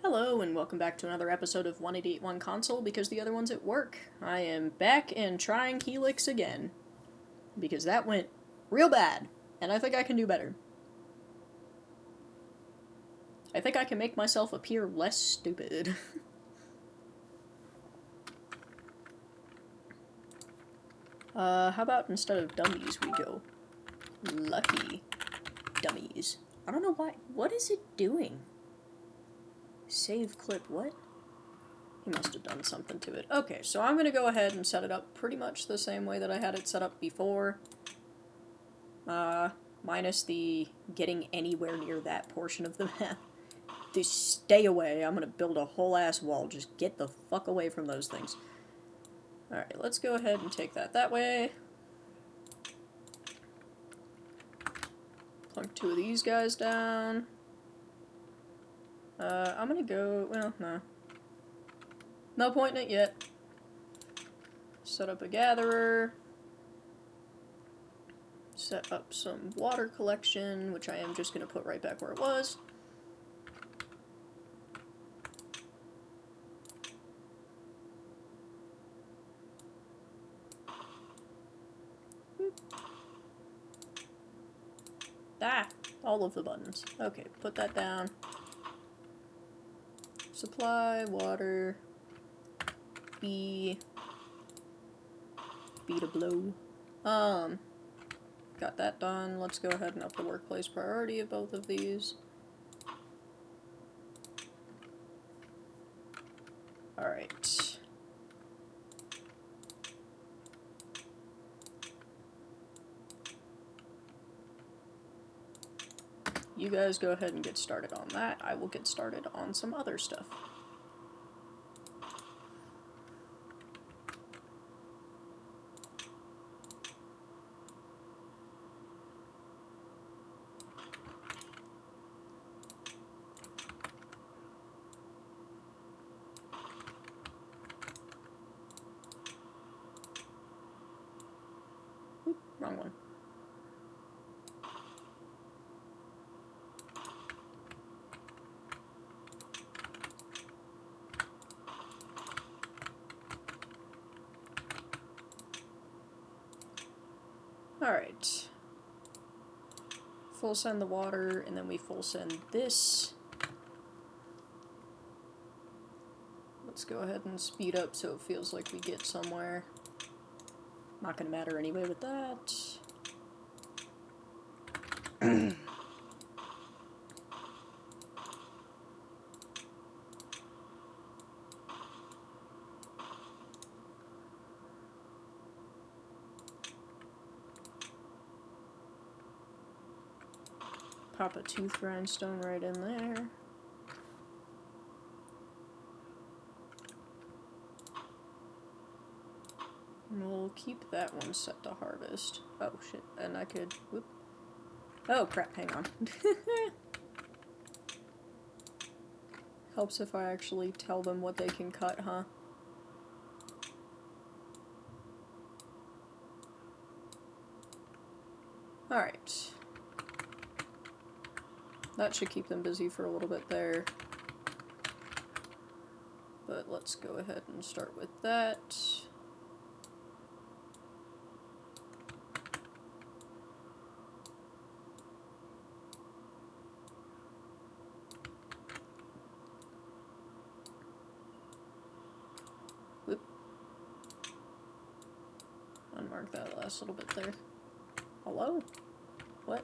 Hello, and welcome back to another episode of 1881 Console, because the other one's at work. I am back and trying Helix again, because that went real bad, and I think I can do better. I think I can make myself appear less stupid. How about instead of dummies, we go lucky dummies. I don't know why. What is it doing? Save clip, what? He must have done something to it. Okay, so I'm going to go ahead and set it up pretty much the same way that I had it set up before. Minus the getting anywhere near that portion of the map. Just stay away. I'm going to build a whole ass wall. Just get the fuck away from those things. Alright, let's go ahead and take that way. Plunk two of these guys down. I'm going to go... well, no. No point in it yet. Set up a gatherer. Set up some water collection, which I am just going to put right back where it was. Ah! All of the buttons. Okay, put that down. Supply, water, B to blow. Got that done. Let's go ahead and up the workplace priority of both of these. Alright. You guys go ahead and get started on that. I will get started on some other stuff. Oop, wrong one. Alright. Full send the water, and then we full send this. Let's go ahead and speed up so it feels like we get somewhere. Not gonna matter anyway with that. Pop a tooth grindstone right in there. And we'll keep that one set to harvest. Oh shit, and I could, whoop. Oh crap, hang on. Helps if I actually tell them what they can cut, huh? Alright. That should keep them busy for a little bit there. But let's go ahead and start with that. Whoop. Unmark that last little bit there. Hello? What?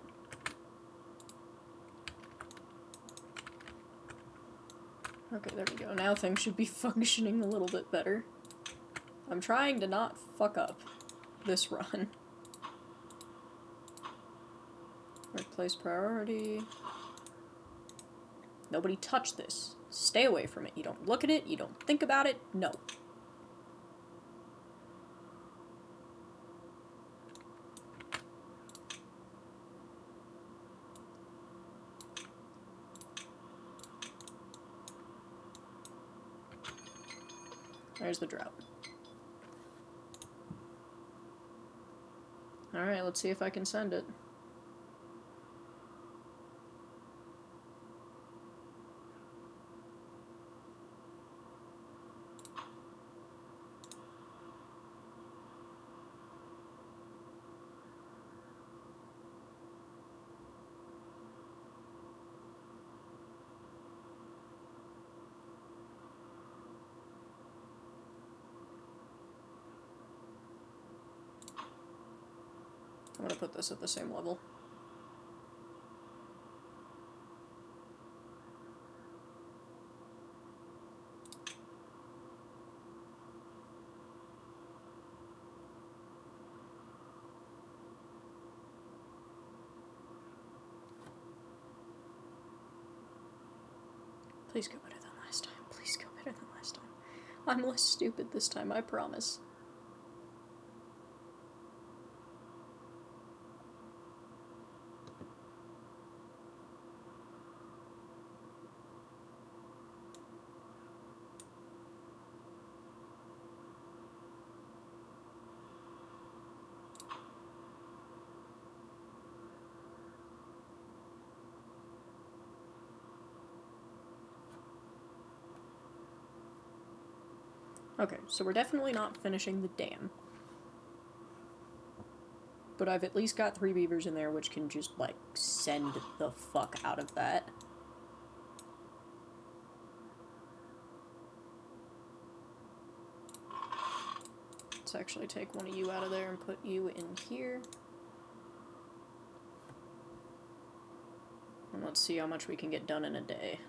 Okay, there we go. Now things should be functioning a little bit better. I'm trying to not fuck up this run. Replace priority. Nobody touch this. Stay away from it. You don't look at it, you don't think about it, no. There's the drought. Alright, let's see if I can send it. I'm gonna put this at the same level. Please go better than last time. Please go better than last time. I'm less stupid this time, I promise. Okay, so we're definitely not finishing the dam. But I've at least got 3 beavers in there, which can just, like, send the fuck out of that. Let's actually take one of you out of there and put you in here. And let's see how much we can get done in a day.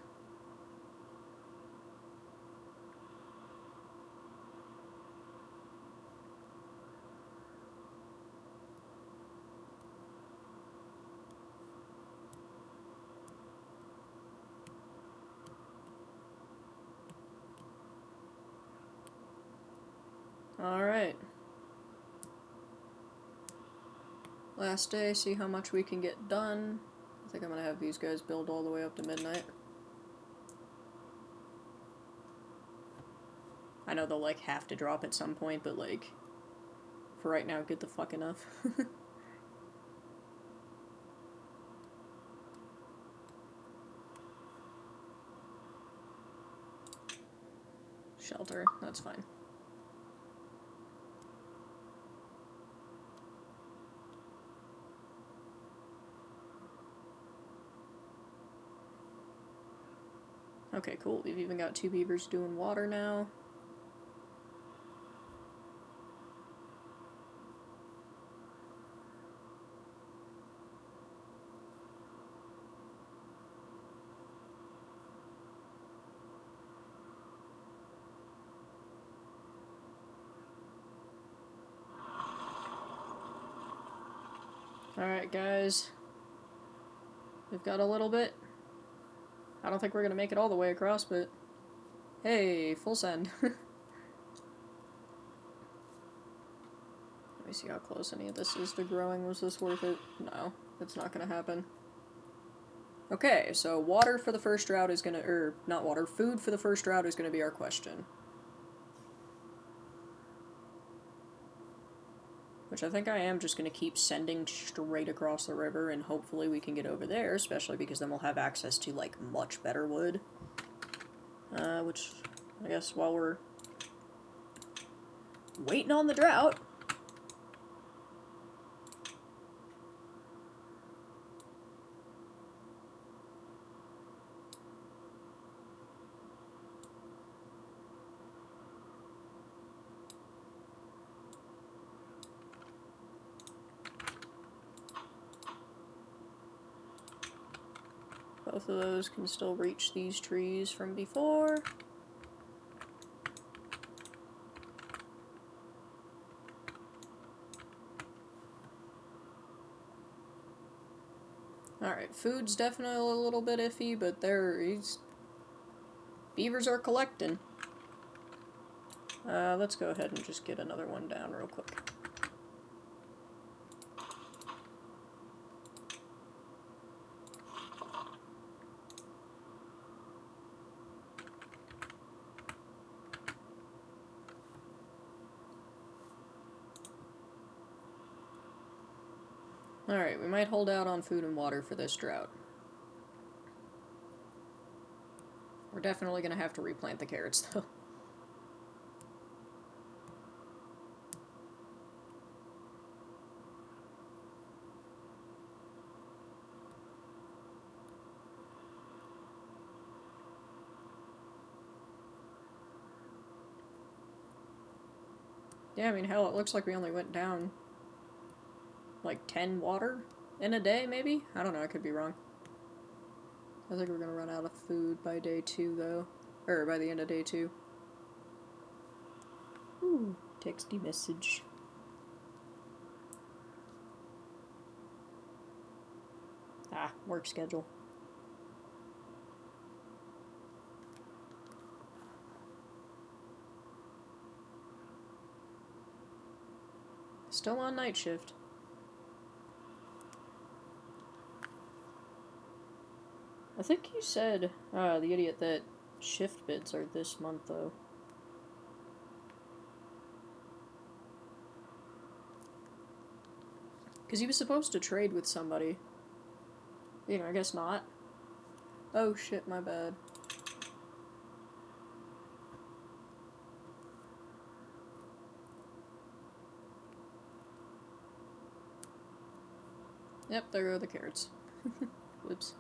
Alright. Last day, see how much we can get done. I think I'm gonna have these guys build all the way up to midnight. I know they'll, like, have to drop at some point, but, like, for right now, good the fuck enough. Shelter, that's fine. Okay, cool. We've even got 2 beavers doing water now. Alright, guys. We've got a little bit. I don't think we're gonna make it all the way across, but... Hey, full send. Let me see how close any of this is to growing. Was this worth it? No, it's not gonna happen. Okay, so water for the first drought is gonna... not water, food for the first drought is gonna be our question. Which I think I am just going to keep sending straight across the river, and hopefully we can get over there, especially because then we'll have access to, like, much better wood. Which, I guess while we're waiting on the drought... Both of those can still reach these trees from before. Alright, food's definitely a little bit iffy, but beavers are collecting. Let's go ahead and just get another one down real quick. Alright, we might hold out on food and water for this drought. We're definitely gonna have to replant the carrots, though. Yeah, I mean, hell, it looks like we only went down like 10 water in a day, maybe? I don't know, I could be wrong. I think we're gonna run out of food by day 2, though. Or by the end of day 2. Ooh, texty message. Ah, work schedule. Still on night shift. I think you said, the idiot, that shift bids are this month, though. Because he was supposed to trade with somebody. You know, I guess not. Oh shit, my bad. Yep, there go the carrots. Whoops.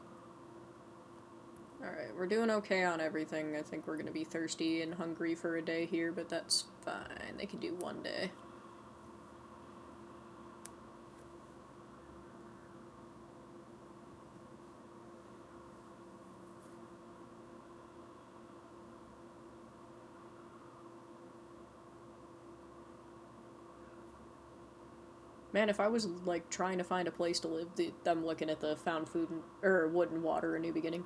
Alright, we're doing okay on everything. I think we're gonna be thirsty and hungry for a day here, but that's fine. They can do one day. Man, if I was, like, trying to find a place to live, I'm looking at the found food, or wood and water, a new beginning.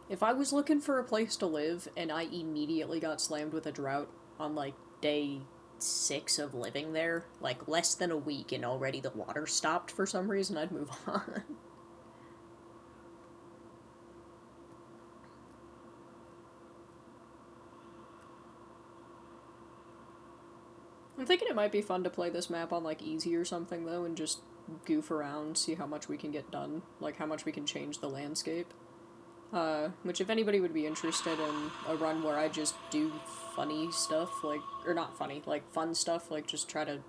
If I was looking for a place to live, and I immediately got slammed with a drought on, like, day 6 of living there, like, less than a week, and already the water stopped for some reason, I'd move on. I'm thinking it might be fun to play this map on, like, easy or something, though, and just goof around, see how much we can get done, like, how much we can change the landscape. Which, if anybody would be interested in a run where I just do funny stuff, like, or not funny, like, fun stuff, like, just try to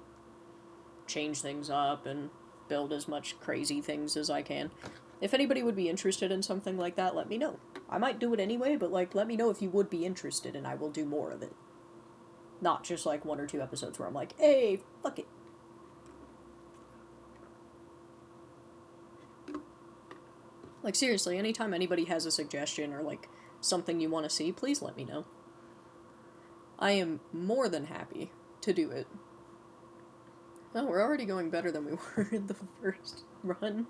change things up and build as much crazy things as I can. If anybody would be interested in something like that, let me know. I might do it anyway, but, like, let me know if you would be interested, and I will do more of it. Not just, like, 1 or 2 episodes where I'm like, hey, fuck it. Like, seriously, anytime anybody has a suggestion or, like, something you want to see, please let me know. I am more than happy to do it. Oh, we're already going better than we were in the first run.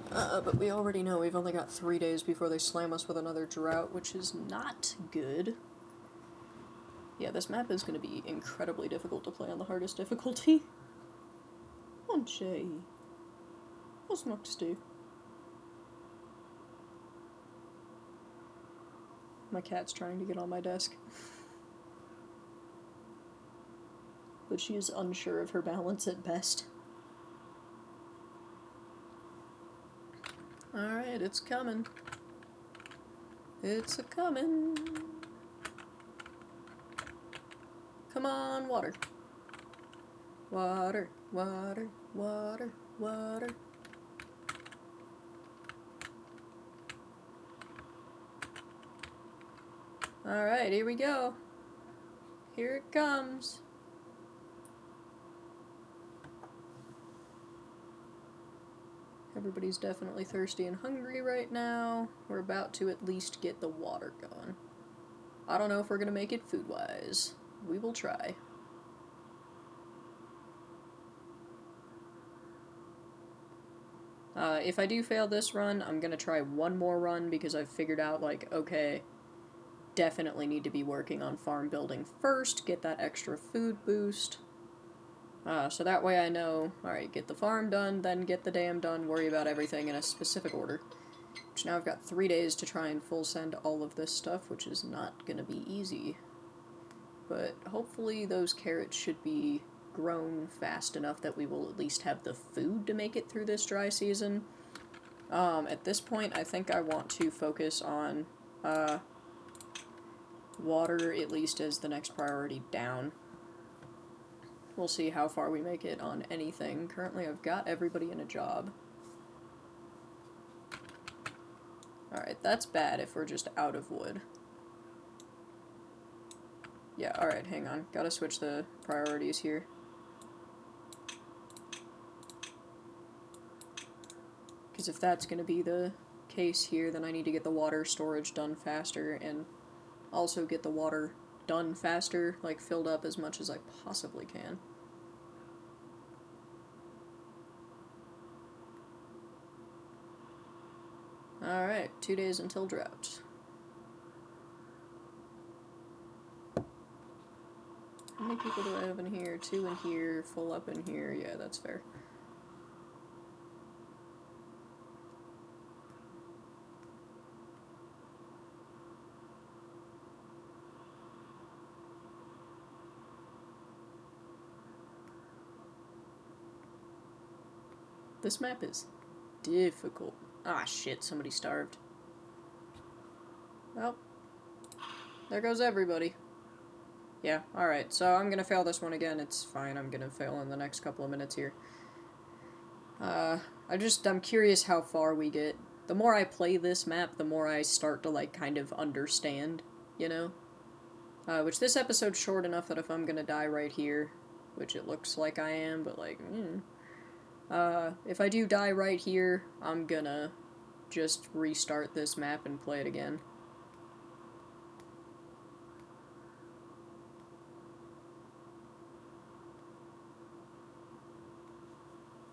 But we already know we've only got 3 days before they slam us with another drought, which is not good. Yeah, this map is going to be incredibly difficult to play on the hardest difficulty. Jay. What's next do? My cat's trying to get on my desk. But she is unsure of her balance at best. Alright, it's coming. It's a-coming. Come on, water. Water, water, water, water. Alright, here we go. Here it comes. Everybody's definitely thirsty and hungry right now. We're about to at least get the water going. I don't know if we're gonna make it food-wise. We will try. If I do fail this run, I'm gonna try one more run because I've figured out, like, okay, definitely need to be working on farm building first, get that extra food boost. So that way I know, alright, get the farm done, then get the dam done, worry about everything in a specific order. Which now I've got 3 days to try and full send all of this stuff, which is not gonna be easy. But hopefully those carrots should be grown fast enough that we will at least have the food to make it through this dry season. At this point, I think I want to focus on, water, at least as the next priority down. We'll see how far we make it on anything. Currently, I've got everybody in a job. Alright, that's bad if we're just out of wood. Yeah, alright, hang on. Gotta switch the priorities here. because if that's going to be the case here, then I need to get the water storage done faster, and also get the water done faster, like filled up as much as I possibly can. Alright, 2 days until drought. How many people do I have in here? 2 in here, full up in here. Yeah, that's fair. This map is difficult. Ah, shit, somebody starved. Well, there goes everybody. Yeah, alright, so I'm gonna fail this one again. It's fine, I'm gonna fail in the next couple of minutes here. I'm curious how far we get. The more I play this map, the more I start to, like, kind of understand, you know? Which this episode's short enough that if I'm gonna die right here, which it looks like I am, but, like, if I do die right here, I'm gonna just restart this map and play it again.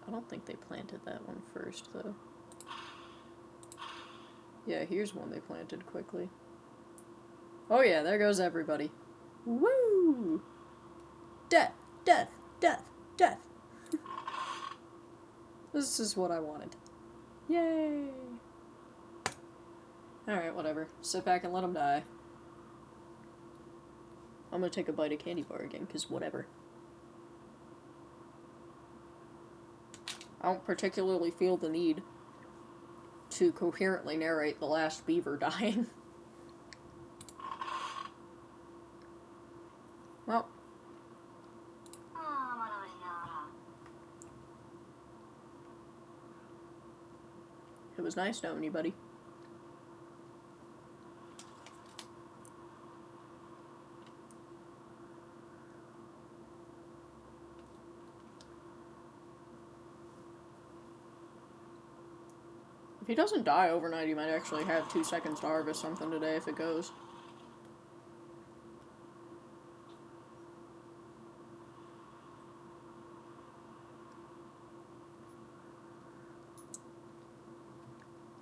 I don't think they planted that one first, though. Yeah, here's one they planted quickly. Oh yeah, there goes everybody. Woo! Death! Death! Death! Death! This is what I wanted. Yay! Alright, whatever. Sit back and let them die. I'm gonna take a bite of candy bar again, because whatever. I don't particularly feel the need to coherently narrate the last beaver dying. Well. It was nice knowing you, buddy. If he doesn't die overnight, he might actually have 2 seconds to harvest something today if it goes.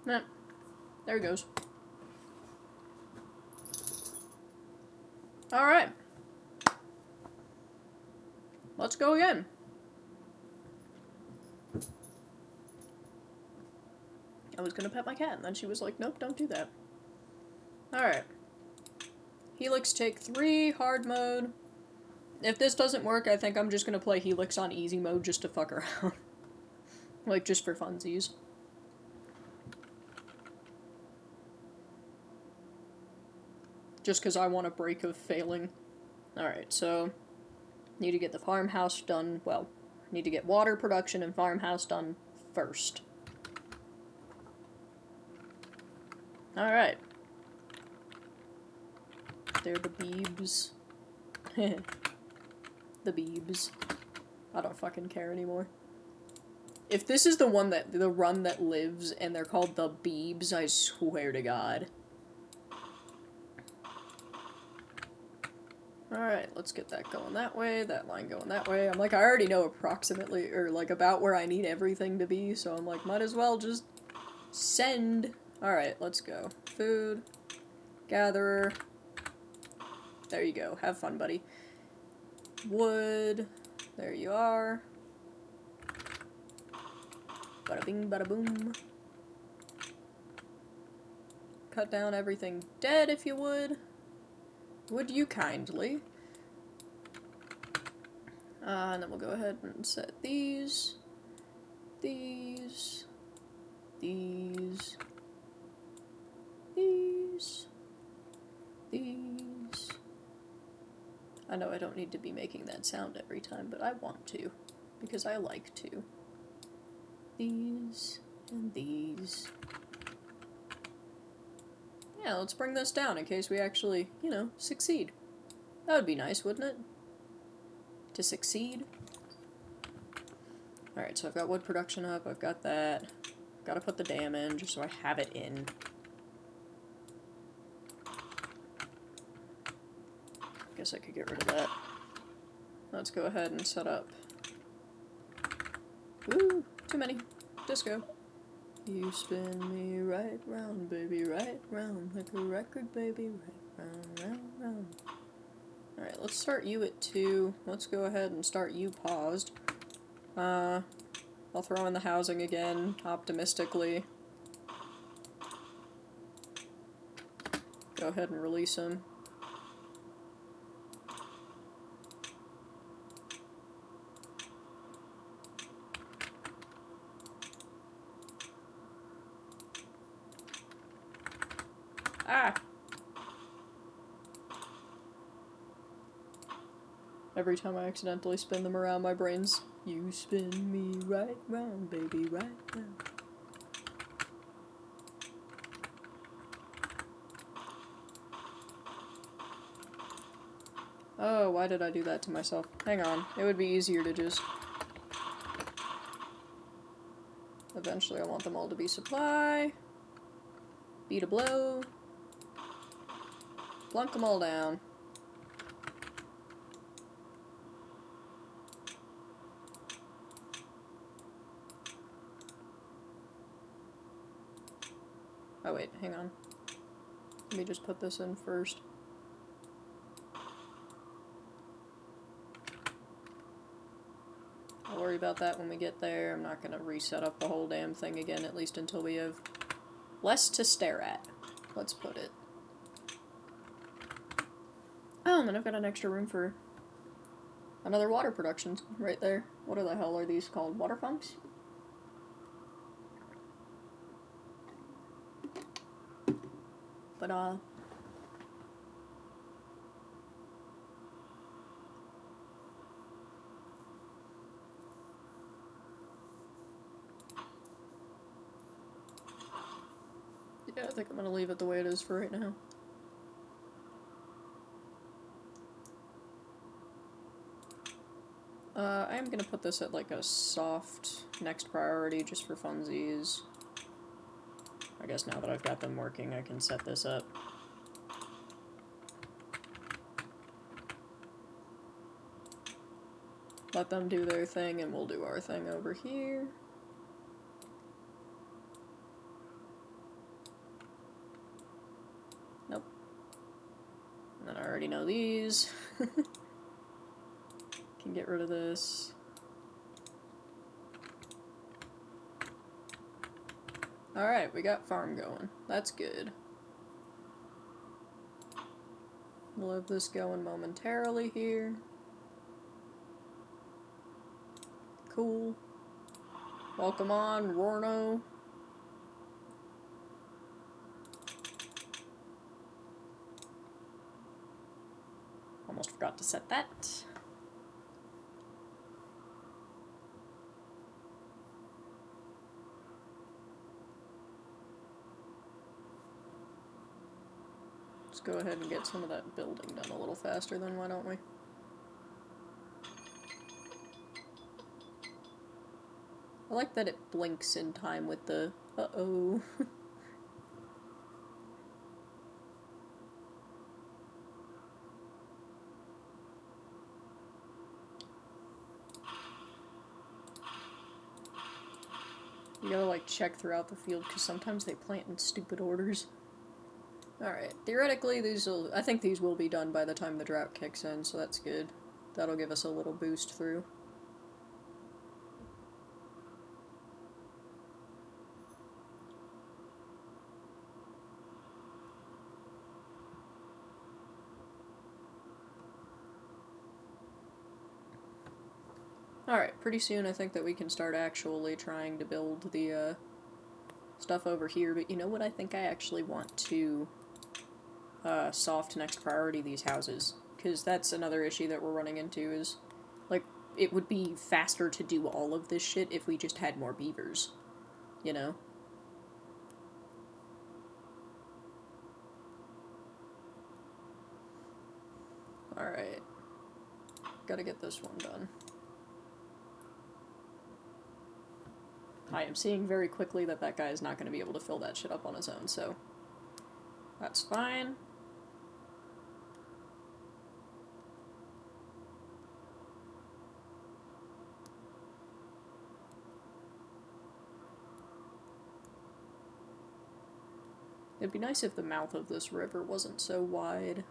Nah. There he goes. Alright. Let's go again. I was gonna pet my cat, and then she was like, nope, don't do that. Alright. Helix take 3, hard mode. If this doesn't work, I think I'm just gonna play Helix on easy mode just to fuck around. Like, just for funsies. Just because I want a break of failing. Alright, so... need to get the farmhouse done, well, need to get water production and farmhouse done first. Alright. They're the beebs. The beebs. I don't fucking care anymore. If this is the run that lives and they're called the beebs, I swear to God. Alright, let's get that going that way, that line going that way. I'm like, I already know approximately, or like about where I need everything to be, so I'm like, might as well just send. Alright, let's go. Food. Gatherer. There you go. Have fun, buddy. Wood. There you are. Bada bing, bada boom. Cut down everything dead, if you would. Would you kindly? And then we'll go ahead and set these. These. These. These. These. I know I don't need to be making that sound every time, but I want to. Because I like to. These. And these. Yeah, let's bring this down in case we actually, you know, succeed. That would be nice, wouldn't it? To succeed. Alright, so I've got wood production up, I've got Gotta put the dam in just so I have it in. Guess I could get rid of that. Let's go ahead and set up. Woo! Too many. Disco. You spin me right round, baby, right round, like a record, baby, right round, round, round. Alright, let's start you at 2. Let's go ahead and start you paused. I'll throw in the housing again, optimistically. Go ahead and release him. Ah! Every time I accidentally spin them around, my brain's, you spin me right round, baby, right round. Oh, why did I do that to myself? Hang on, it would be easier to just... Eventually I want them all to be supply. Beat a blow. Plunk them all down. Oh wait, hang on. Let me just put this in first. I'll worry about that when we get there. I'm not gonna reset up the whole damn thing again, at least until we have less to stare at. Let's put it. Oh, and then I've got an extra room for another water production right there. What the hell are these called? Water funks? But, yeah, I think I'm gonna leave it the way it is for right now. I am gonna put this at like a soft next priority just for funsies. I guess now that I've got them working, I can set this up. Let them do their thing and we'll do our thing over here. Nope. And then I already know these. Can get rid of this. Alright, we got farm going. That's good. We'll have this going momentarily here. Cool. Welcome on, Rorno. Almost forgot to set that. Let's go ahead and get some of that building done a little faster then, why don't we? I like that it blinks in time with the uh-oh. You gotta like check throughout the field because sometimes they plant in stupid orders. Alright, theoretically I think these will be done by the time the drought kicks in, so that's good. That'll give us a little boost through. Alright, pretty soon I think that we can start actually trying to build the stuff over here, but you know what I think I actually want to soft next priority these houses, because that's another issue that we're running into is, like, it would be faster to do all of this shit if we just had more beavers, you know? Alright. Gotta get this one done. I am seeing very quickly that that guy is not going to be able to fill that shit up on his own, so that's fine. It'd be nice if the mouth of this river wasn't so wide.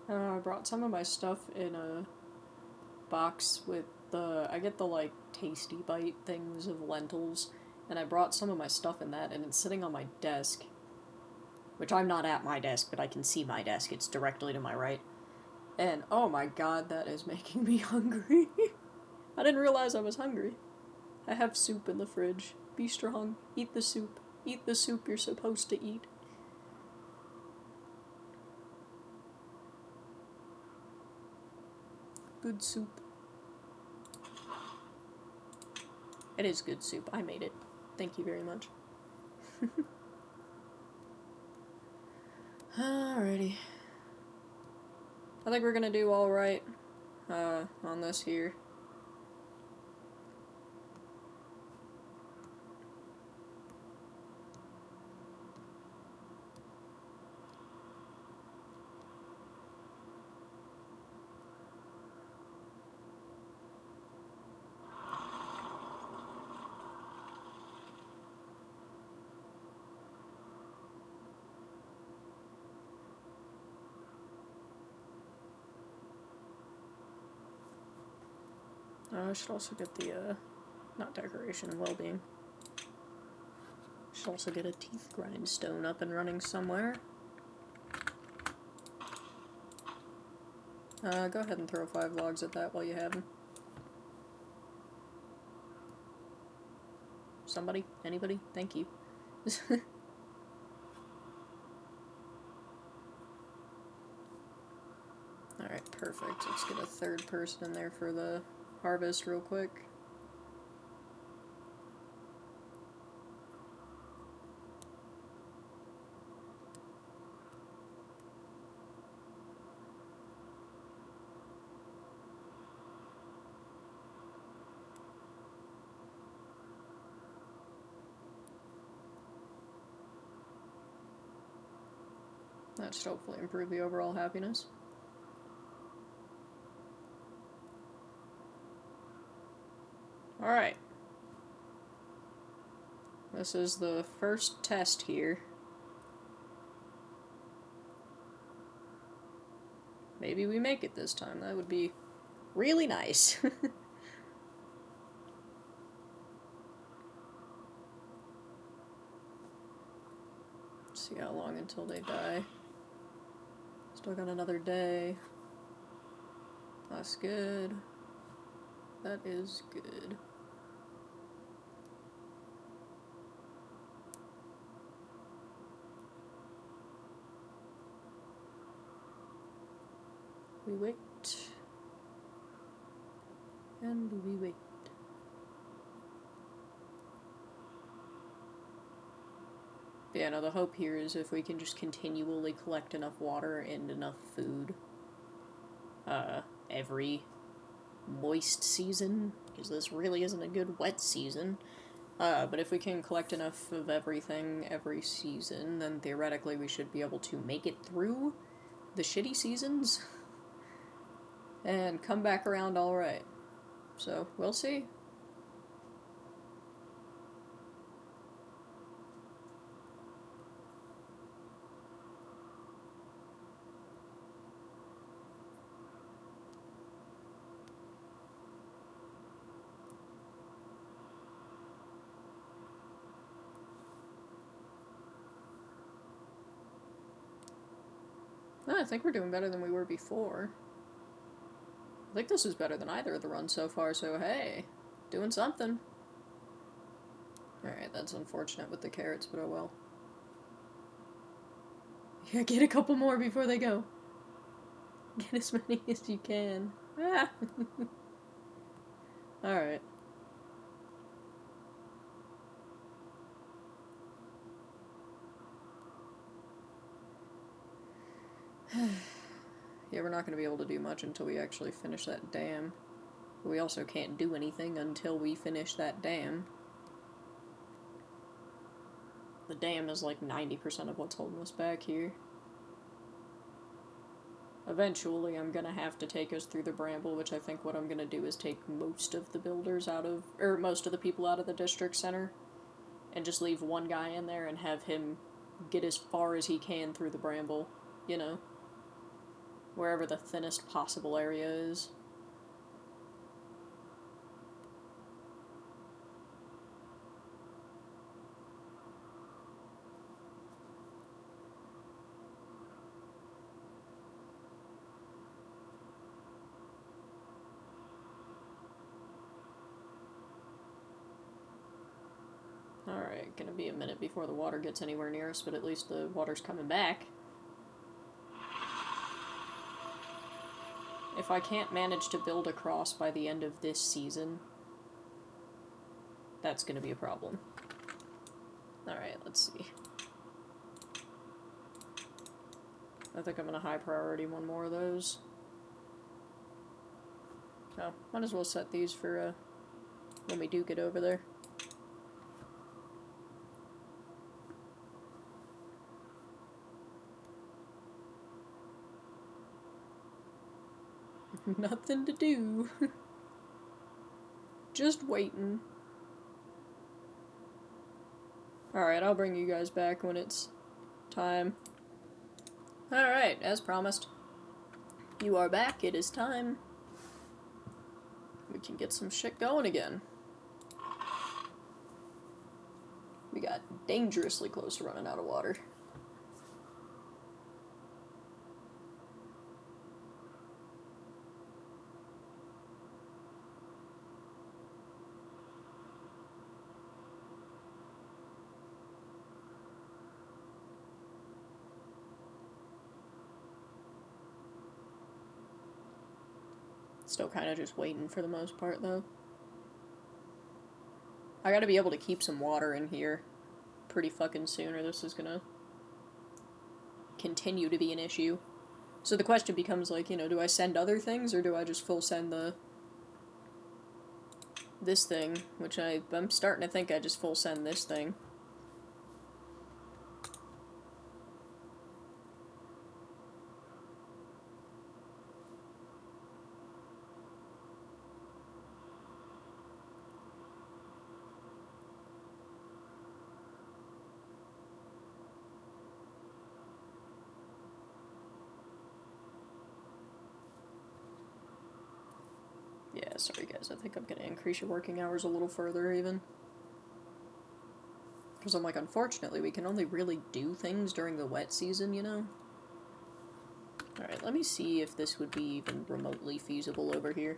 I brought some of my stuff in a box with I get the, like, Tasty Bite things of lentils, and I brought some of my stuff in that, and it's sitting on my desk. Which I'm not at my desk, but I can see my desk. It's directly to my right. And, oh my god, that is making me hungry. I didn't realize I was hungry. I have soup in the fridge. Be strong. Eat the soup. Eat the soup you're supposed to eat. Good soup. It is good soup. I made it. Thank you very much. Alrighty. I think we're gonna do alright on this here. I should also get the, not decoration, well-being. Should also get a teeth grindstone up and running somewhere. Go ahead and throw 5 logs at that while you have them. Somebody? Anybody? Thank you. Alright, perfect. Let's get a 3rd person in there for the harvest real quick. That should hopefully improve the overall happiness. Alright. This is the first test here. Maybe we make it this time. That would be really nice. See how long until they die. Still got another day. That's good. That is good. We wait. And we wait. But yeah, no, the hope here is if we can just continually collect enough water and enough food every moist season, because this really isn't a good wet season, but if we can collect enough of everything every season, then theoretically we should be able to make it through the shitty seasons and come back around alright. So, we'll see. I think we're doing better than we were before. I think this is better than either of the runs so far, so hey, doing something. Alright, that's unfortunate with the carrots, but oh well. Yeah, get a couple more before they go. Get as many as you can. Ah! Alright. Yeah, we're not going to be able to do much until we actually finish that dam. But we also can't do anything until we finish that dam. The dam is like 90% of what's holding us back here. Eventually, I'm gonna have to take us through the bramble, which I think what I'm gonna do is take most of the builders out of, or most of the people out of the district center, and just leave one guy in there and have him get as far as he can through the bramble, you know? Wherever the thinnest possible area is. Alright, gonna be a minute before the water gets anywhere near us, but at least the water's coming back. If I can't manage to build across by the end of this season, that's gonna be a problem. Alright, let's see. I think I'm gonna high priority one more of those. Oh, might as well set these for when we do get over there. Nothing to do. Just waiting. Alright, I'll bring you guys back when it's time. Alright, as promised. You are back, it is time. We can get some shit going again. We got dangerously close to running out of water. Still kind of just waiting for the most part, though. I gotta be able to keep some water in here pretty fucking soon, or this is gonna continue to be an issue. So the question becomes, like, you know, do I send other things, or do I just full send this thing? Which I'm starting to think I just full send this thing. Yeah, sorry guys, I think I'm gonna increase your working hours a little further, even. Because I'm like, unfortunately, we can only really do things during the wet season, you know? Alright, let me see if this would be even remotely feasible over here.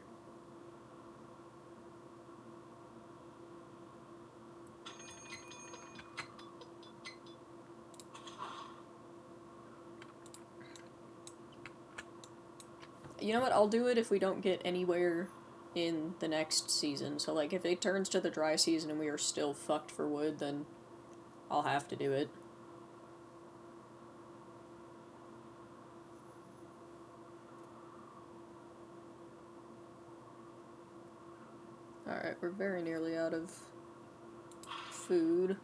You know what, I'll do it if we don't get anywhere in the next season. So, like, if it turns to the dry season and we are still fucked for wood, then I'll have to do it. Alright, we're very nearly out of food.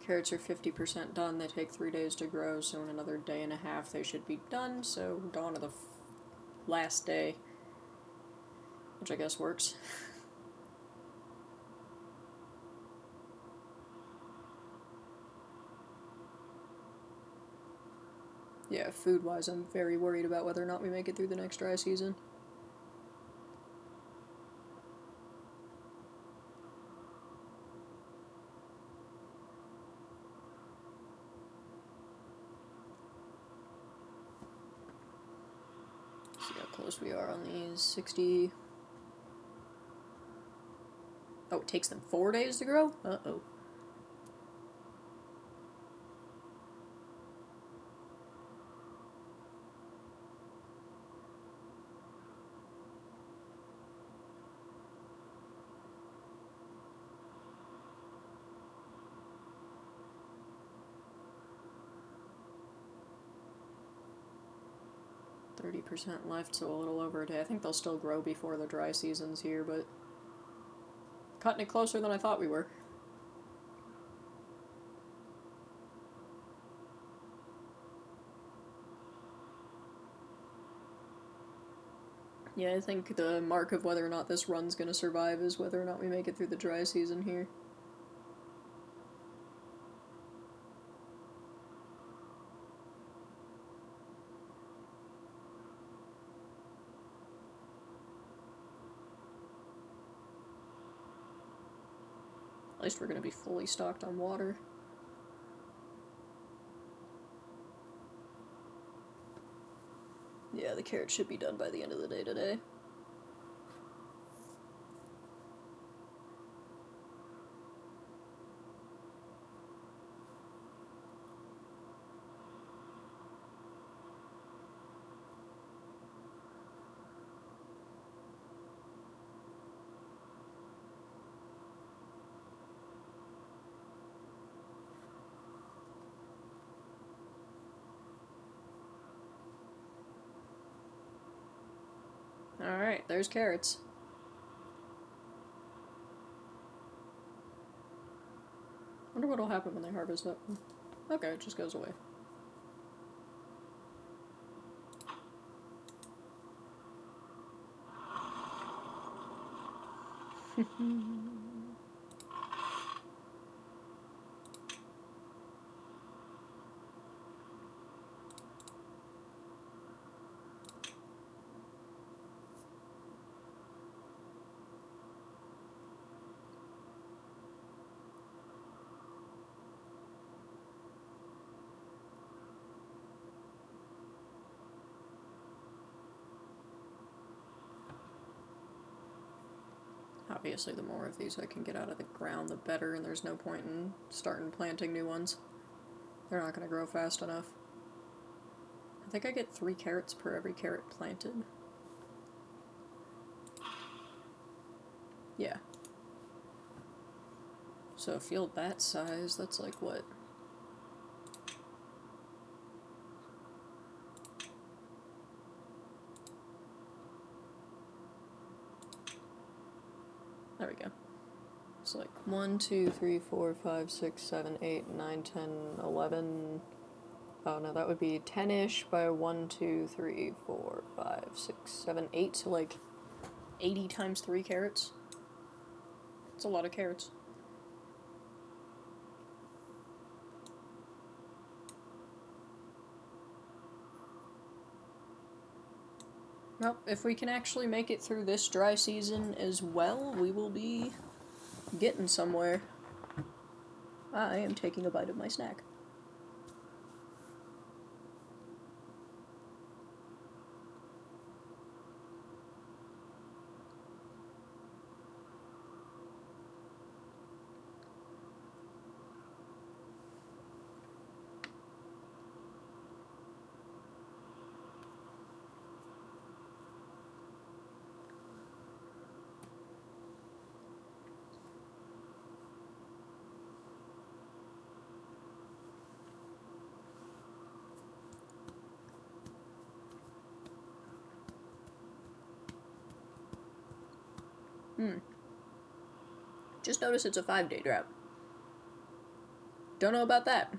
Carrots are 50% done. They take 3 days to grow, so in another day and a half they should be done. So dawn of the last day, which I guess works. Yeah, food-wise, I'm very worried about whether or not we make it through the next dry season. close we are on these. 60. Oh, it takes them 4 days to grow? Uh-oh. %, left, so a little over a day. I think they'll still grow before the dry season's here, but cutting it closer than I thought we were. Yeah, I think the mark of whether or not this run's gonna survive is whether or not we make it through the dry season here. At least we're gonna be fully stocked on water. Yeah, the carrots should be done by the end of the day today. Alright, there's carrots. Wonder what'll happen when they harvest that one. Okay, it just goes away. Obviously, the more of these I can get out of the ground, the better, and there's no point in starting planting new ones. They're not going to grow fast enough. I think I get 3 carrots per every carrot planted. Yeah. So a field that size, that's like what? There we go. It's like 1, 2, 3, 4, 5, 6, 7, 8, 9, 10, 11. Oh no, that would be 10-ish by 1, 2, 3, 4, 5, 6, 7, 8. So like 80 times 3 carrots. It's a lot of carrots. Well, if we can actually make it through this dry season as well, we will be getting somewhere. I am taking a bite of my snack. Just notice it's a 5-day drought. Don't know about that.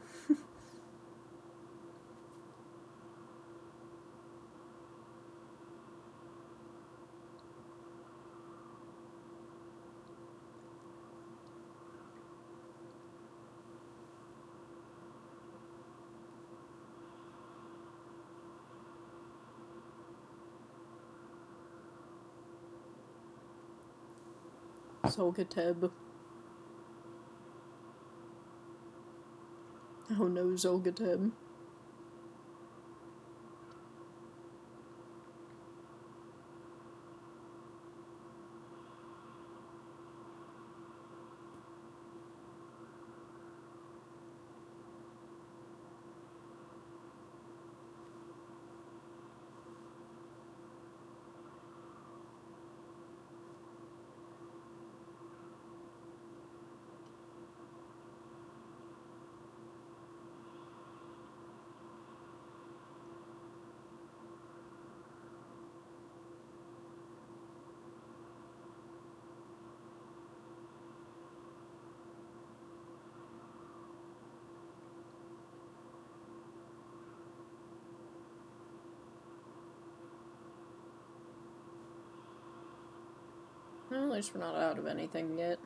Zolgateb. Oh no, Zolgateb. Well, at least we're not out of anything yet.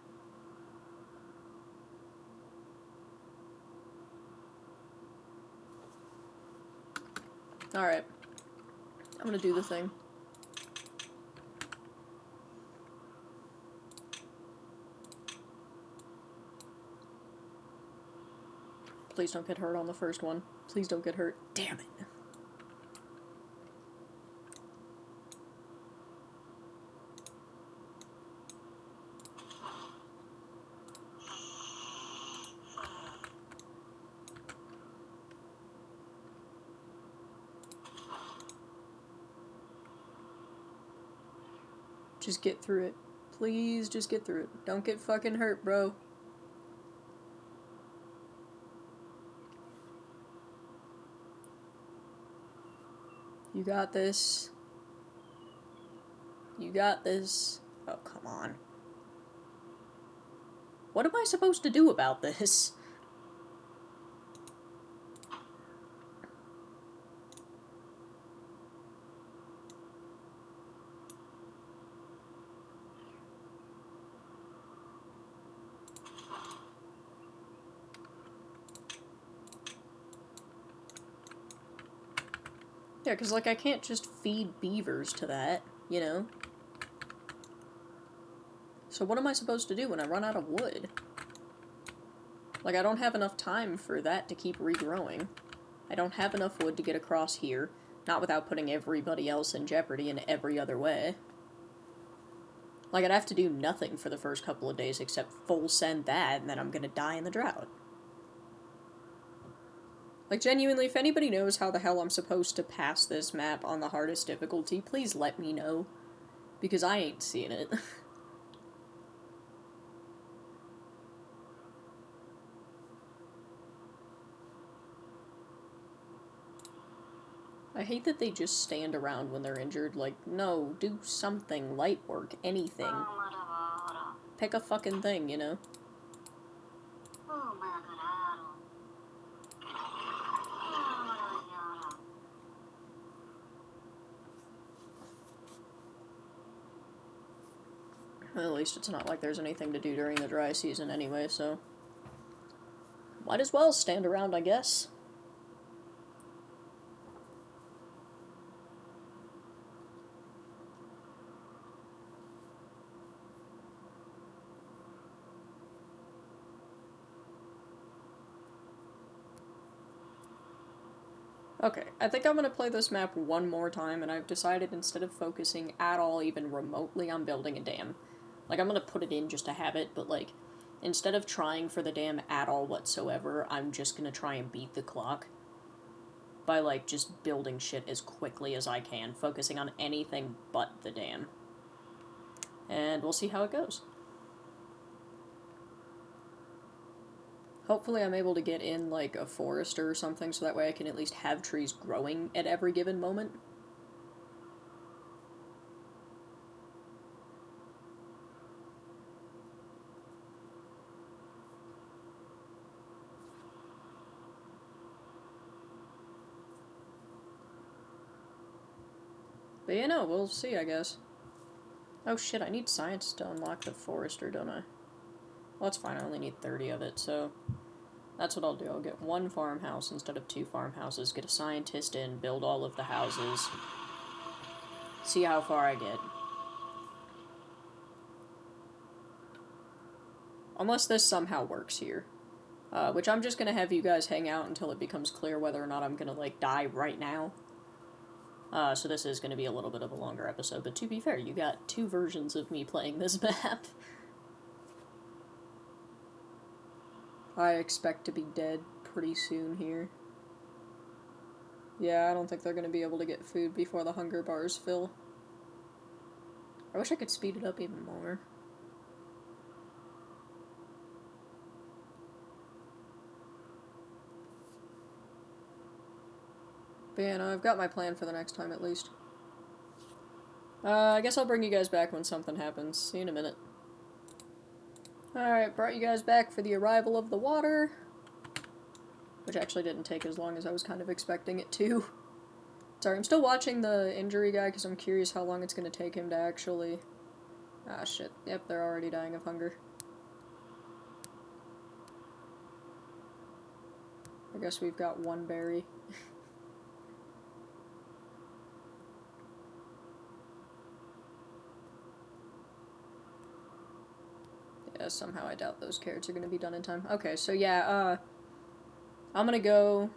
Alright. I'm gonna do the thing. Please don't get hurt on the first one. Please don't get hurt. Damn it. Just get through it. Please just get through it. Don't get fucking hurt, bro. You got this. You got this. Oh, come on. What am I supposed to do about this? Yeah, because, like, I can't just feed beavers to that, you know? So what am I supposed to do when I run out of wood? Like, I don't have enough time for that to keep regrowing. I don't have enough wood to get across here, not without putting everybody else in jeopardy in every other way. Like, I'd have to do nothing for the first couple of days except full send that, and then I'm gonna die in the drought. Like, genuinely, if anybody knows how the hell I'm supposed to pass this map on the hardest difficulty, please let me know. Because I ain't seeing it. I hate that they just stand around when they're injured. Like, no, do something. Light work. Anything. Pick a fucking thing, you know? Well, at least it's not like there's anything to do during the dry season anyway, so... might as well stand around, I guess. Okay, I think I'm gonna play this map one more time, and I've decided instead of focusing at all even remotely on building a dam, like, I'm gonna put it in just to have it, but, like, instead of trying for the dam at all whatsoever, I'm just gonna try and beat the clock by, like, just building shit as quickly as I can, focusing on anything but the dam. And we'll see how it goes. Hopefully I'm able to get in, like, a forester or something, so that way I can at least have trees growing at every given moment. But you know, we'll see, I guess. Oh shit, I need science to unlock the forester, don't I? Well, that's fine, I only need 30 of it, so... that's what I'll do. I'll get one farmhouse instead of 2 farmhouses, get a scientist in, build all of the houses, see how far I get. Unless this somehow works here. Which I'm just gonna have you guys hang out until it becomes clear whether or not I'm gonna, like, die right now. So this is gonna be a little bit of a longer episode, but to be fair, you got 2 versions of me playing this map. I expect to be dead pretty soon here. Yeah, I don't think they're gonna be able to get food before the hunger bars fill. I wish I could speed it up even more. But yeah, no, I've got my plan for the next time at least. I guess I'll bring you guys back when something happens. See you in a minute. Alright, brought you guys back for the arrival of the water. Which actually didn't take as long as I was kind of expecting it to. Sorry, I'm still watching the injury guy because I'm curious how long it's going to take him to actually Ah, shit. Yep, they're already dying of hunger. I guess we've got one berry. Yeah, somehow I doubt those carrots are gonna be done in time. Okay, so yeah, I'm gonna go...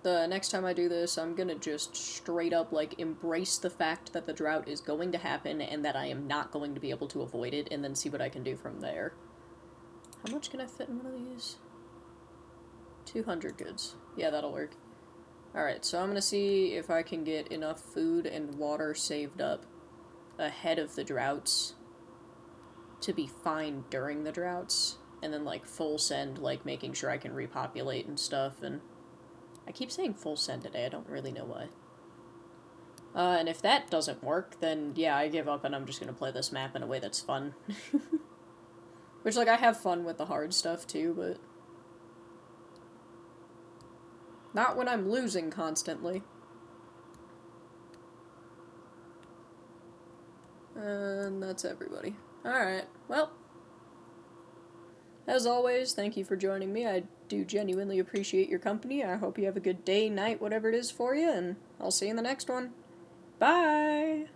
The next time I do this, I'm gonna just straight up, like, embrace the fact that the drought is going to happen and that I am not going to be able to avoid it, and then see what I can do from there. How much can I fit in one of these? 200 goods. Yeah, that'll work. Alright, so I'm gonna see if I can get enough food and water saved up ahead of the droughts to be fine during the droughts, and then, like, full send, like, making sure I can repopulate and stuff, and... I keep saying full send today, I don't really know why. And if that doesn't work, then yeah, I give up and I'm just gonna play this map in a way that's fun. Which, like, I have fun with the hard stuff too, but... not when I'm losing constantly. And that's everybody. Alright, well... as always, thank you for joining me. I do genuinely appreciate your company. I hope you have a good day, night, whatever it is for you, and I'll see you in the next one. Bye!